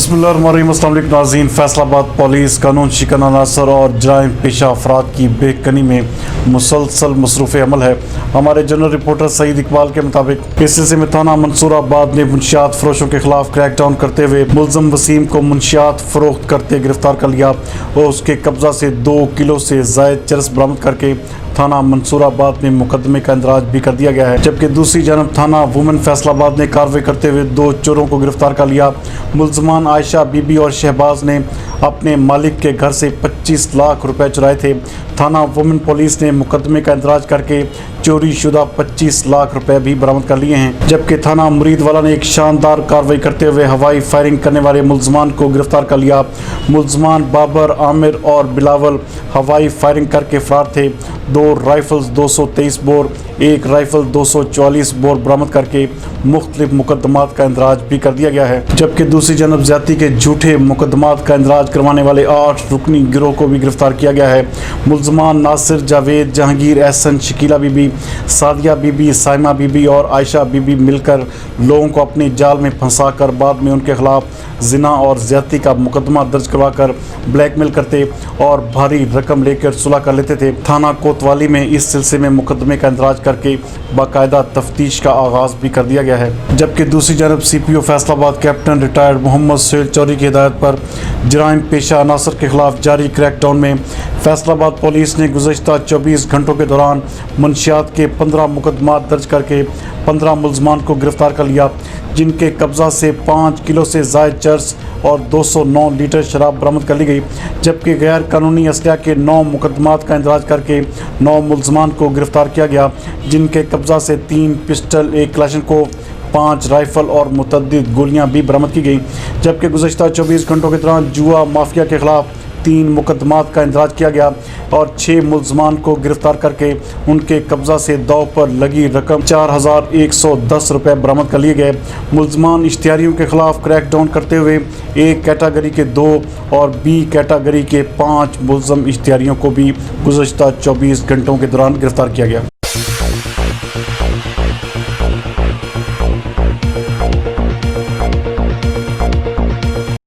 बिस्मिल्लाहिर्रहमानिर्रहीम। अस्सलाम वालेकुम नाज़रीन। फैसलाबाद पुलिस कानून शिकन अनासर और जराइम पेशा अफराद की बेकनी में मुसलसल मसरूफ़ अमल है। हमारे जनरल रिपोर्टर सईद इकबाल के मुताबिक इस सिलसिले में थाना मंसूराबाद ने मुंशियात फरोशों के खिलाफ क्रैकडाउन करते हुए मुलजम वसीम को मुंशियात फरोख्त करते गिरफ्तार कर लिया और उसके कब्जा से 2 किलो से ज़ायद चरस बरामद करके थाना मंसूराबाद में मुकदमे का इंदराज भी कर दिया गया है। जबकि दूसरी जानब थाना वुमेन फैसलाबाद ने कार्रवाई करते हुए 2 चोरों को गिरफ्तार कर लिया। मुलजमान आयशा बीबी और शहबाज ने अपने मालिक के घर से 25 लाख रुपए चुराए थे। थाना वुमेन पुलिस ने मुकदमे का इंदराज करके चोरी शुदा 25 लाख रुपए भी बरामद कर लिए हैं। जबकि थाना मुरीदवाला ने एक शानदार कार्रवाई करते हुए हवाई फायरिंग करने वाले मुलजमान को गिरफ्तार कर लिया। मुलजमान बाबर, आमिर और बिलावल हवाई फायरिंग करके फरार थे। 2 राइफल्स 223 बोर, 1 राइफल 244 बोर बरामद करके मुख्तलिफ मुकदमात का इंदराज भी कर दिया गया है। जबकि दूसरी जानब ज्यादती के झूठे मुकदमात का इंदराज करवाने वाले 8 रुकनी गिरोह को भी गिरफ्तार किया गया है। मुलजमान नासिर, जावेद, जहांगीर, एहसन, शकीला बीबी, सादिया बीबी, साइमा बीबी और आयशा बीबी मिलकर लोगों को अपनी जाल में फंसाकर बाद में उनके खिलाफ जिना और ज्यादती का मुकदमा दर्ज करवाकर ब्लैकमेल करते और भारी रकम लेकर सुलह कर लेते थे। थाना कोतवाली में इस सिलसिले में मुकदमे का इंदराज करके बाकायदा तफ्तीश का आगाज भी कर दिया गया है। जबकि दूसरी जानब CPO Faisalabad captain retired Mohammad Suhail Chaudhry की हिदायत पर जराइम पेशा अनासर के खिलाफ जारी क्रैकडाउन में फैसलाबाद पुलिस ने गुज़श्ता 24 घंटों के दौरान मंशियात के 15 मुकदमात दर्ज करके 15 मुलजमान को गिरफ्तार कर लिया, जिनके कब्जा से 5 किलो से ज़ायद चर्स और 209 लीटर शराब बरामद कर ली गई। जबकि गैर कानूनी असलहा के 9 मुकदमात का इंदराज करके 9 मुलजमान को गिरफ्तार किया गया, जिनके कब्जा से 3 पिस्टल, 1 क्लाशनकोव, 5 राइफल और मुतअद्दिद गोलियां भी बरामद की गई। जबकि गुज़श्ता 24 घंटों के दौरान जुआ माफिया के खिलाफ 3 मुकदमात का इंदराज किया गया और 6 मुलजमान को गिरफ्तार करके उनके कब्जा से दाव पर लगी रकम 4110 रुपये बरामद कर लिए गए। मुलजमान इश्तिहारियों के खिलाफ क्रैकडाउन करते हुए A कैटेगरी के 2 और B कैटेगरी के 5 मुलजम इश्तिहारियों को भी गुज़श्ता 24 घंटों के दौरान गिरफ्तार किया गया।